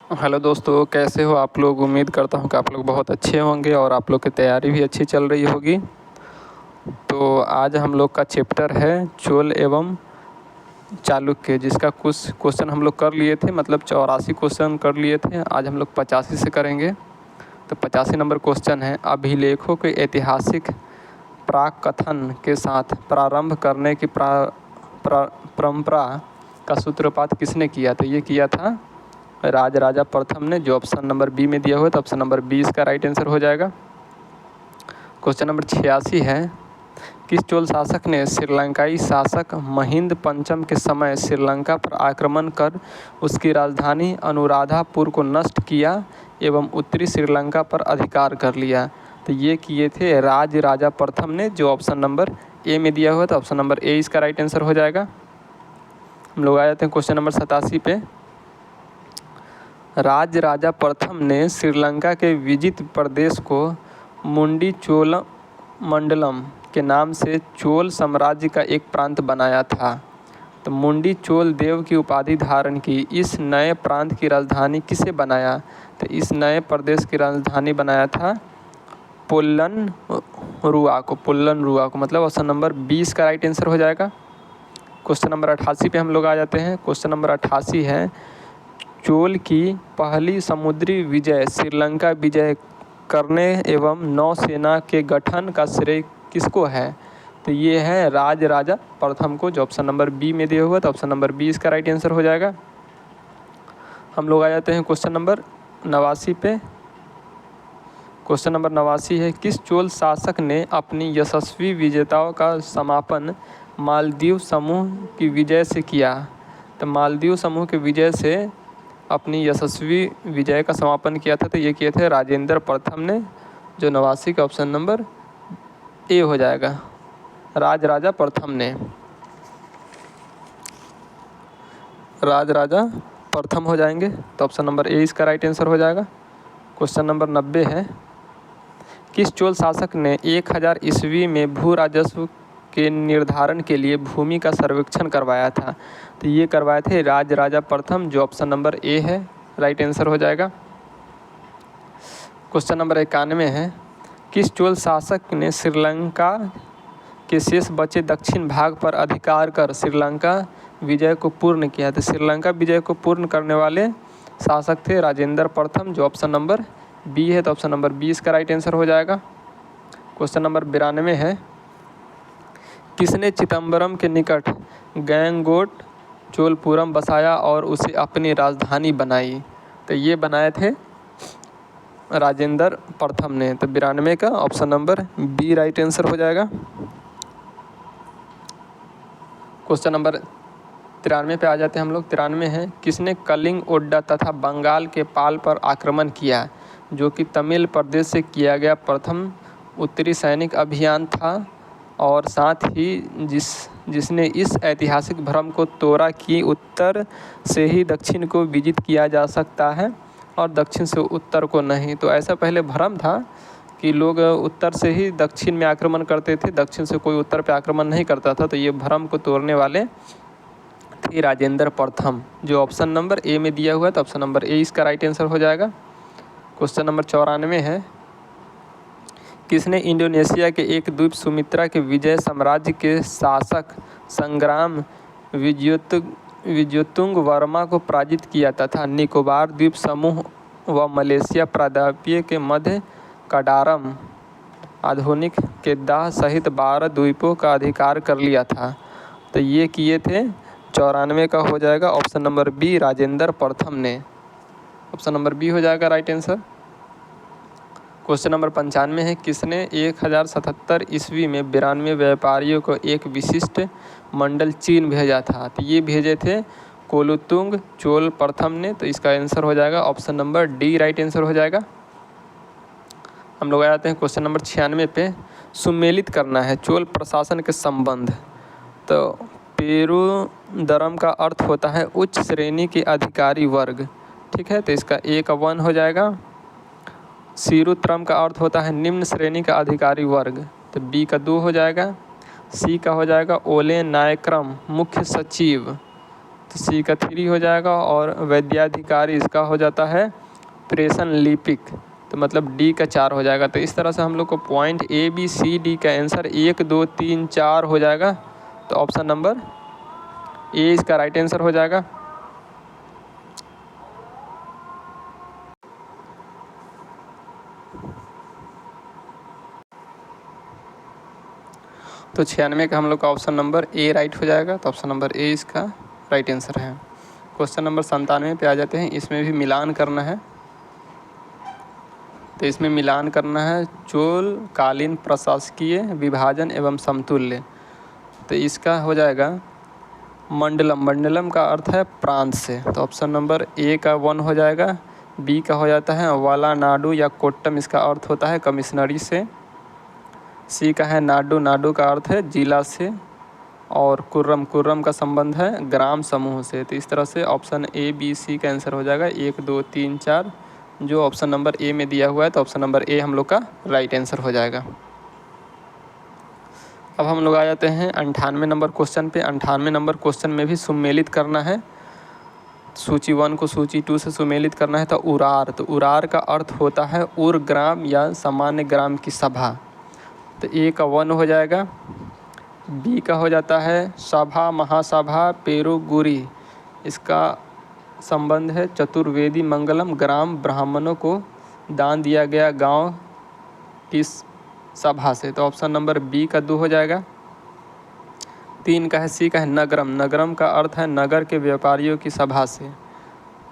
Hello दोस्तों, कैसे हो आप लोग। उम्मीद करता हूँ कि आप लोग बहुत अच्छे होंगे और आप लोग की तैयारी भी अच्छी चल रही होगी। तो आज हम लोग का चैप्टर है चोल एवं चालुक्य, जिसका कुछ क्वेश्चन हम लोग कर लिए थे, मतलब 84 क्वेश्चन कर लिए थे। आज हम लोग 85 से करेंगे। तो 85 नंबर क्वेश्चन है, अभिलेखों के ऐतिहासिक प्राक कथन के साथ प्रारंभ करने की परंपरा का सूत्रपात किसने किया। तो ये किया था राजराजा प्रथम ने, जो ऑप्शन नंबर बी में दिया हुआ है। तो ऑप्शन नंबर बी इसका राइट आंसर हो जाएगा। क्वेश्चन नंबर 86 है, किस चोल शासक ने श्रीलंकाई शासक महिंद पंचम के समय श्रीलंका पर आक्रमण कर उसकी राजधानी अनुराधापुर को नष्ट किया एवं उत्तरी श्रीलंका पर अधिकार कर लिया। तो ये किए थे राजराजा प्रथम ने, जो ऑप्शन नंबर ए में दिया हुआ है। तो ऑप्शन नंबर ए इसका राइट आंसर हो जाएगा। हम लोग आ जाते हैं क्वेश्चन नंबर 87 पे। राजराजा प्रथम ने श्रीलंका के विजित प्रदेश को मुंडी चोल मंडलम के नाम से चोल साम्राज्य का एक प्रांत बनाया था। तो मुंडी चोल देव की उपाधि धारण की इस नए प्रांत की राजधानी किसे बनाया। तो इस नए प्रदेश की राजधानी बनाया था पोल्लन रुआ को, मतलब ऑप्शन नंबर 20 का राइट आंसर हो जाएगा। क्वेश्चन नंबर 88 पे हम लोग आ जाते हैं। क्वेश्चन नंबर 88 है, चोल की पहली समुद्री विजय श्रीलंका विजय करने एवं नौसेना के गठन का श्रेय किसको है। तो ये है राजराजा प्रथम को, जो ऑप्शन नंबर बी में दिया हुआ। तो ऑप्शन नंबर बी इसका राइट आंसर हो जाएगा। हम लोग आ जाते हैं क्वेश्चन नंबर 89 पे। क्वेश्चन नंबर 89 है, किस चोल शासक ने अपनी यशस्वी विजेताओं का समापन मालदीव समूह की विजय से किया। तो मालदीव समूह की विजय से अपनी यशस्वी विजय का समापन किया था। तो ये किए थे राजेंद्र प्रथम ने, जो 89 का ऑप्शन नंबर ए हो जाएगा, राजराजा प्रथम ने। राजराजा प्रथम हो जाएंगे, तो ऑप्शन नंबर ए इसका राइट आंसर हो जाएगा। क्वेश्चन नंबर 90 है, किस चोल शासक ने 1000 ईस्वी में भू राजस्व के निर्धारण के लिए भूमि का सर्वेक्षण करवाया था। तो ये करवाए थे राजराजा प्रथम, जो ऑप्शन नंबर ए है, राइट आंसर हो जाएगा। क्वेश्चन नंबर 91 है, किस चोल शासक ने श्रीलंका के शेष बचे दक्षिण भाग पर अधिकार कर श्रीलंका विजय को पूर्ण किया। तो श्रीलंका विजय को पूर्ण करने वाले शासक थे राजेंद्र प्रथम, जो ऑप्शन नंबर बी है। तो ऑप्शन नंबर 20 का राइट आंसर हो जाएगा। क्वेश्चन नंबर 92 है, किसने चिदम्बरम के निकट गंगैकोट चोलपुरम बसाया और उसे अपनी राजधानी बनाई। तो ये बनाए थे राजेंद्र प्रथम ने। तो 92 का option number B right answer हो जाएगा। क्वेश्चन नंबर 93 पे आ जाते हैं हम लोग। 93 है, किसने कलिंग ओड्डा तथा बंगाल के पाल पर आक्रमण किया, जो कि तमिल प्रदेश से किया गया प्रथम उत्तरी सैनिक अभियान था, और साथ ही जिसने इस ऐतिहासिक भ्रम को तोड़ा कि उत्तर से ही दक्षिण को विजित किया जा सकता है और दक्षिण से उत्तर को नहीं। तो ऐसा पहले भ्रम था कि लोग उत्तर से ही दक्षिण में आक्रमण करते थे, दक्षिण से कोई उत्तर पे आक्रमण नहीं करता था। तो ये भ्रम को तोड़ने वाले थे राजेंद्र प्रथम, जो ऑप्शन नंबर ए में दिया हुआ है। तो ऑप्शन नंबर ए इसका राइट आंसर हो जाएगा। क्वेश्चन नंबर 94 है, किसने इंडोनेशिया के एक द्वीप सुमित्रा के विजय साम्राज्य के शासक संग्राम विजयोतुंग वर्मा को पराजित किया तथा निकोबार द्वीप समूह व मलेशिया प्रायद्वीप के मध्य कडारम आधुनिक केदाह सहित 12 द्वीपों का अधिकार कर लिया था। तो ये किए थे 94 का हो जाएगा ऑप्शन नंबर बी, राजेंद्र प्रथम ने। ऑप्शन नंबर बी हो जाएगा राइट आंसर। क्वेश्चन नंबर 95 है, किसने 1077 ईस्वी में 92 व्यापारियों को एक विशिष्ट मंडल चीन भेजा था। तो ये भेजे थे कोलुतुंग चोल प्रथम ने। तो इसका आंसर हो जाएगा option number D right answer हो जाएगा। हम लोग आ जाते हैं क्वेश्चन नंबर 96 पे। सुमेलित करना है चोल प्रशासन के संबंध। तो पेरुदरम का अर्थ होता है उच्च श्रेणी के अधिकारी वर्ग, ठीक है। तो इसका ए का 1 हो जाएगा। सीरुत्रम का अर्थ होता है निम्न श्रेणी का अधिकारी वर्ग। तो बी का 2 हो जाएगा। सी का हो जाएगा ओले नायक्रम मुख्य सचिव, तो सी का 3 हो जाएगा। और वैद्याधिकारी इसका हो जाता है प्रेषण लिपिक, तो मतलब डी का 4 हो जाएगा। तो इस तरह से हम लोग को point A B C D का आंसर 1 2 3 4 हो जाएगा। तो ऑप्शन नंबर ए इसका राइट आंसर हो जाएगा। तो 96 का हम लोग का ऑप्शन नंबर ए राइट हो जाएगा। तो ऑप्शन नंबर ए इसका राइट आंसर है। क्वेश्चन नंबर 97 पे आ जाते हैं। इसमें भी मिलान करना है। तो इसमें मिलान करना है चोल कालीन प्रशासकीय विभाजन एवं समतुल्य। तो इसका हो जाएगा मंडलम। मंडलम का अर्थ है प्रांत से। तो ऑप्शन नंबर ए का 1 हो जाएगा। बी का हो जाता है वालानाडु या कोट्टम, इसका अर्थ होता है कमिश्नरी से। सी का है नाडु, नाडु का अर्थ है जिला से। और कुर्रम, कुर्रम का संबंध है ग्राम समूह से। तो इस तरह से ऑप्शन ए बी सी का आंसर हो जाएगा 1 2 3 4, जो ऑप्शन नंबर ए में दिया हुआ है। तो ऑप्शन नंबर ए हम लोग का राइट आंसर हो जाएगा। अब हम लोग आ जाते हैं 98 नंबर क्वेश्चन पे। 98 नंबर क्वेश्चन में भी सुमेलित करना है। सूची 1 को सूची 2 से सुमेलित करना है। तो उरार, तो उरार का अर्थ होता है उर ग्राम या सामान्य ग्राम की सभा। तो ए का 1 हो जाएगा। बी का हो जाता है सभा महासभा पेरुगुरी, इसका संबंध है चतुर्वेदी मंगलम, ग्राम ब्राह्मणों को दान दिया गया गांव की सभा से। तो ऑप्शन नंबर बी का 2 हो जाएगा। 3 का है सी का है नगरम, नगरम का अर्थ है नगर के व्यापारियों की सभा से।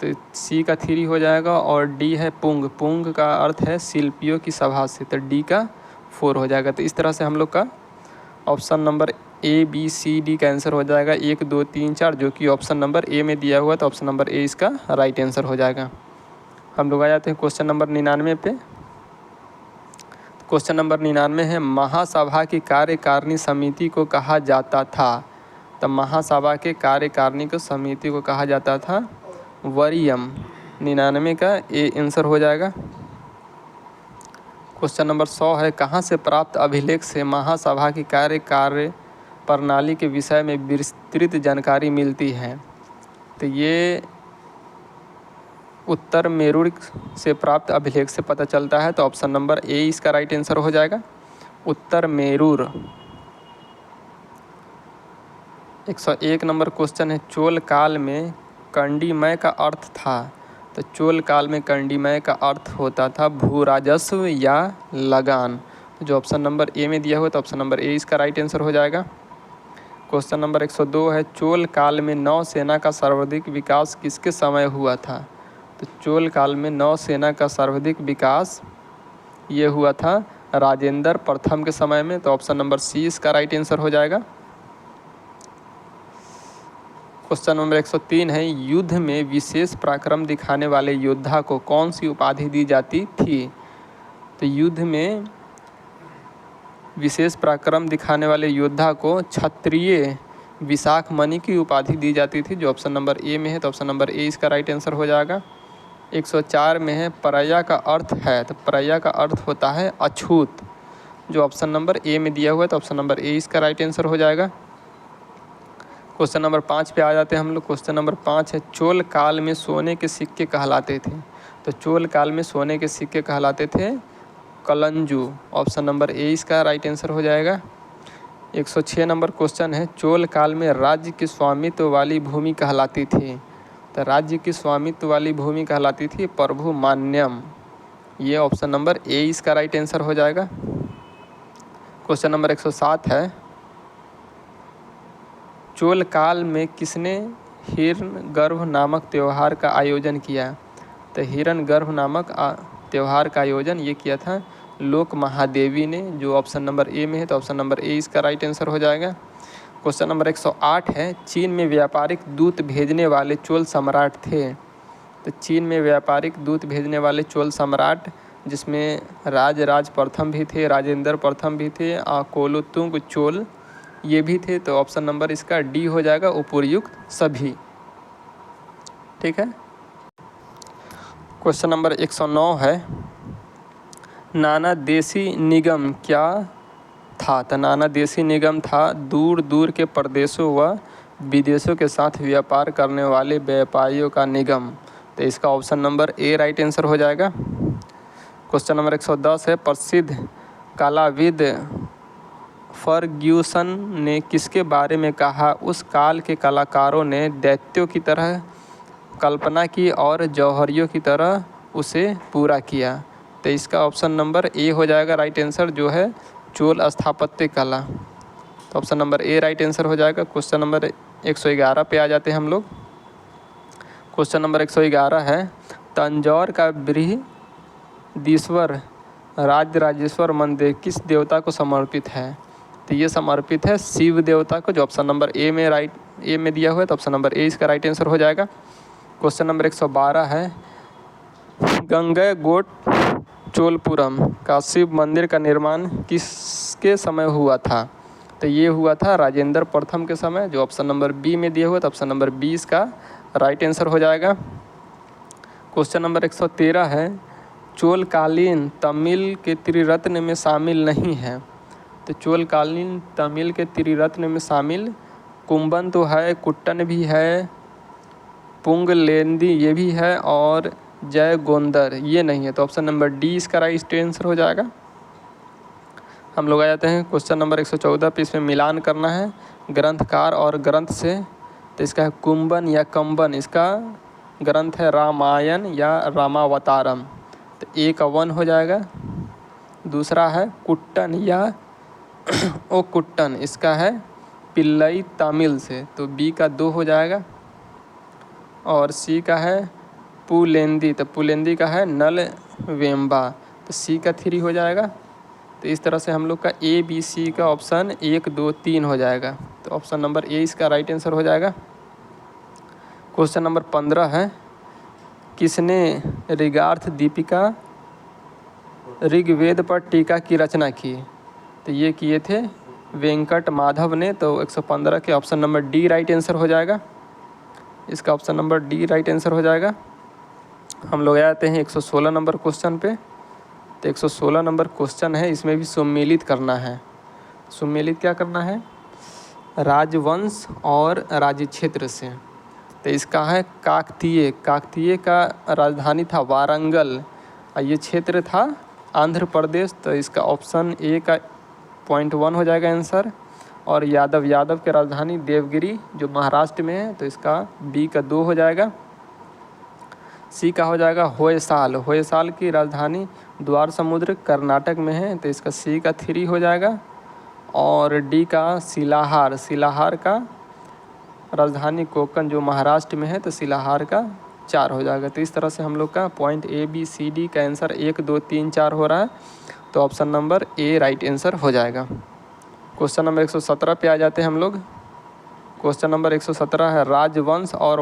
तो सी का 3 हो जाएगा। और डी है पुंग, पुंग का अर्थ है शिल्पियों की सभा से। तो डी का 4 हो जाएगा। तो इस तरह से हम लोग का option number A B C D का आंसर हो जाएगा 1 2 3 4, जो कि ऑप्शन नंबर ए में दिया हुआ है। तो ऑप्शन नंबर ए इसका राइट आंसर हो जाएगा। हम लोग आ जाते हैं क्वेश्चन नंबर 99 पे। क्वेश्चन नंबर 99 है महासभा की कार्यकारिणी समिति को कहा जाता था। तो महासभा के कार्यकारिणी को समिति को कहा जाता था वरीयम। 99 का ए आंसर हो जाएगा। क्वेश्चन नंबर 100 है कहाँ से प्राप्त अभिलेख से महासभा की कार्य प्रणाली के विषय में विस्तृत जानकारी मिलती है। तो ये उत्तर मेरुर से प्राप्त अभिलेख से पता चलता है। तो ऑप्शन नंबर ए इसका राइट आंसर हो जाएगा, उत्तर मेरुर। 101 नंबर क्वेश्चन है चोल काल में कंडीमय का अर्थ था। तो चोल काल में कंडीमय का अर्थ होता था भू राजस्व या लगान, जो ऑप्शन नंबर ए में दिया हुआ। तो ऑप्शन नंबर ए इसका राइट आंसर हो जाएगा। क्वेश्चन नंबर 102 है चोल काल में नौसेना का सर्वाधिक विकास किसके समय हुआ था। तो चोल काल में नौसेना का सर्वाधिक विकास ये हुआ था राजेंद्र प्रथम के समय में। तो ऑप्शन नंबर सी इसका राइट आंसर हो जाएगा। क्वेश्चन नंबर 103 है युद्ध में विशेष पराक्रम दिखाने वाले योद्धा को कौन सी उपाधि दी जाती थी। तो युद्ध में विशेष पराक्रम दिखाने वाले योद्धा को क्षत्रिय विशाखमणि की उपाधि दी जाती थी, जो ऑप्शन नंबर ए में है। तो ऑप्शन नंबर ए इसका राइट आंसर हो जाएगा। 104 में है परया का अर्थ है। तो परया का अर्थ होता है अछूत, जो ऑप्शन नंबर ए में दिया हुआ है। तो ऑप्शन नंबर ए इसका राइट आंसर हो जाएगा। क्वेश्चन नंबर 5 पे आ जाते हैं हम लोग। क्वेश्चन नंबर 5 है चोल काल में सोने के सिक्के कहलाते थे। तो चोल काल में सोने के सिक्के कहलाते थे कलंजू, ऑप्शन नंबर ए इसका राइट आंसर हो जाएगा। 106 नंबर क्वेश्चन है चोल काल में राज्य की स्वामित्व वाली भूमि कहलाती थी। तो राज्य की स्वामित्व वाली भूमि कहलाती थी प्रभु मान्यम, ये ऑप्शन नंबर ए इसका राइट आंसर हो जाएगा। क्वेश्चन नंबर 107 है चोल काल में किसने हिरण्यगर्भ नामक त्यौहार का आयोजन किया। तो हिरण्यगर्भ नामक त्यौहार का आयोजन ये किया था लोक महादेवी ने, जो ऑप्शन नंबर ए में है। तो ऑप्शन नंबर ए इसका राइट आंसर हो जाएगा। क्वेश्चन नंबर 108 है चीन में व्यापारिक दूत भेजने वाले चोल सम्राट थे। तो चीन में व्यापारिक दूत भेजने वाले चोल सम्राट जिसमें राज प्रथम भी थे, राजेंद्र प्रथम भी थे, कुलोत्तुंग चोल ये भी थे। तो ऑप्शन नंबर इसका डी हो जाएगा, उपर्युक्त सभी। ठीक है। क्वेश्चन नंबर 109 है नाना देशी निगम क्या था। तो नाना देशी निगम था दूर दूर के प्रदेशों व विदेशों के साथ व्यापार करने वाले व्यापारियों का निगम। तो इसका option number A right answer हो जाएगा। क्वेश्चन नंबर 110 है, प्रसिद्ध कलाविद फर्ग्यूसन ने किसके बारे में कहा, उस काल के कलाकारों ने दैत्यों की तरह कल्पना की और जौहरियों की तरह उसे पूरा किया। तो इसका ऑप्शन नंबर ए हो जाएगा राइट आंसर, जो है चोल स्थापत्य कला। तो option number A right answer हो जाएगा। क्वेश्चन नंबर 111 पे आ जाते हैं हम लोग। क्वेश्चन नंबर 111 है, तंजौर का बृहदीश्वर राजराजेश्वर मंदिर किस देवता को समर्पित है। तो ये समर्पित है शिव देवता को, जो ऑप्शन नंबर ए में दिया हुआ है। तो ऑप्शन नंबर ए इसका राइट आंसर हो जाएगा। क्वेश्चन नंबर 112 है, गंगैकोंडा चोलपुरम का शिव मंदिर का निर्माण किसके समय हुआ था। तो ये हुआ था राजेंद्र प्रथम के समय, जो ऑप्शन नंबर बी में दिया हुआ। तो ऑप्शन नंबर बी इसका राइट आंसर हो जाएगा। क्वेश्चन नंबर 113 है, चोलकालीन तमिल के त्रिरत्न में शामिल नहीं है। तो चोलकालीन तमिल के त्रिरत्न में शामिल कुंभन तो है, कुट्टन भी है, पुंगलेंदी ये भी है, और जयगोंदर ये नहीं है। तो ऑप्शन नंबर डी इसका राइट आंसर हो जाएगा। हम लोग आ जाते हैं क्वेश्चन नंबर 114 पे। इसमें मिलान करना है ग्रंथकार और ग्रंथ से। तो इसका है कुंभन या कंबन, इसका ग्रंथ है रामायण या रामावतारम। तो ए का 1 हो जाएगा। दूसरा है कुट्टन या ओ कुट्टन, इसका है पिल्लई तमिल से। तो बी का 2 हो जाएगा। और सी का है पुलेंदी, तो पुलेंदी का है नल वेम्बा। तो सी का 3 हो जाएगा। तो इस तरह से हम लोग का ए बी सी का ऑप्शन 1 2 3 हो जाएगा। तो ऑप्शन नंबर ए इसका राइट आंसर हो जाएगा। क्वेश्चन नंबर 15 है, किसने ऋगार्थ दीपिका ऋग्वेद पर टीका की रचना की। तो ये किए थे वेंकट माधव ने। तो 115 के option number D right answer हो जाएगा। इसका option number D right answer हो जाएगा। हम लोग आते हैं 116 नंबर क्वेश्चन पे। तो 116 नंबर क्वेश्चन है, इसमें भी सम्मिलित करना है। सम्मिलित क्या करना है, राजवंश और राज्य क्षेत्र से। तो इसका है काकतीय। काकतीय का राजधानी था वारंगल, और ये क्षेत्र था आंध्र प्रदेश। तो इसका ऑप्शन ए का 0.1 हो जाएगा आंसर। और यादव की राजधानी देवगिरी जो महाराष्ट्र में है। तो इसका बी का 2 हो जाएगा। सी का हो जाएगा होयसाल। होयसाल की राजधानी द्वार समुद्र कर्नाटक में है। तो इसका सी का 3 हो जाएगा। और डी का शिलाहार। शिलाहार का राजधानी कोकन जो महाराष्ट्र में है। तो शिलाहार का 4 हो जाएगा। तो इस तरह से हम लोग का point A B C D का आंसर 1 2 3 4 हो रहा है। तो option number A right answer हो जाएगा। क्वेश्चन नंबर 117 पे आ जाते हैं हम लोग। क्वेश्चन नंबर 117 है, राजवंश और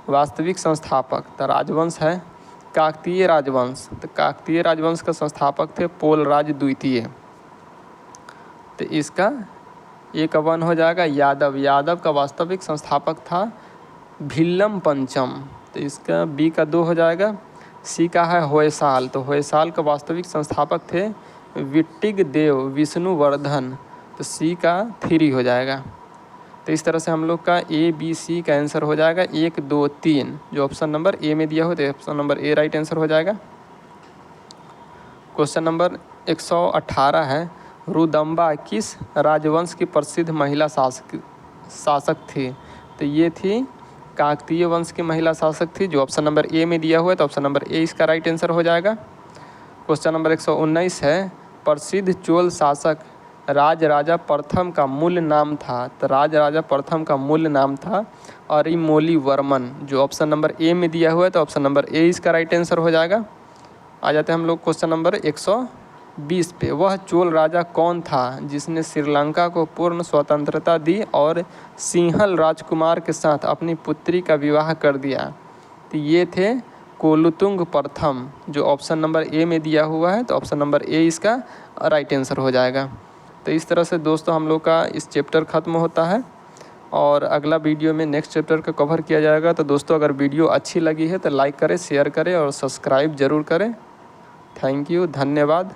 वास्तविक संस्थापक। तो राजवंश है काकतीय राजवंश। तो काकतीय राजवंश का संस्थापक थे पोलराज द्वितीय। तो इसका ए का 1 हो जाएगा। यादव का वास्तविक संस्थापक था भिल्लम पंचम। तो इसका बी का 2 हो जाएगा। सी का है होयसाल। तो होयसाल का वास्तविक संस्थापक थे विट्टिग देव विष्णुवर्धन। तो सी का 3 हो जाएगा। तो इस तरह से हम लोग का ए बी सी का आंसर हो जाएगा 1 2 3, जो ऑप्शन नंबर ए में दिया हो। तो option number A right answer हो जाएगा। क्वेश्चन नंबर 118 है, रुदम्बा किस राजवंश की प्रसिद्ध महिला शासक थी। तो ये थी काकतीय वंश की महिला शासक थी, जो ऑप्शन नंबर ए में दिया हुआ है। तो ऑप्शन नंबर ए इसका राइट आंसर हो जाएगा। क्वेश्चन नंबर 119 है, प्रसिद्ध चोल शासक राजराजा प्रथम का मूल नाम था। तो राजराजा प्रथम का मूल नाम था अरिमोलीवर्मन, जो ऑप्शन नंबर ए में दिया हुआ है। तो ऑप्शन नंबर ए इसका राइट आंसर हो जाएगा। आ जाते हैं हम लोग क्वेश्चन नंबर 120 पे। वह चोल राजा कौन था जिसने श्रीलंका को पूर्ण स्वतंत्रता दी और सिंहल राजकुमार के साथ अपनी पुत्री का विवाह कर दिया। तो ये थे कोलुतुंग प्रथम, जो ऑप्शन नंबर ए में दिया हुआ है। तो ऑप्शन नंबर ए इसका राइट आंसर हो जाएगा। तो इस तरह से दोस्तों हम लोग का इस चैप्टर ख़त्म होता है और अगला वीडियो में नेक्स्ट चैप्टर का कवर किया जाएगा। तो दोस्तों अगर वीडियो अच्छी लगी है तो लाइक करें, शेयर करें और सब्सक्राइब ज़रूर करें। थैंक यू, धन्यवाद।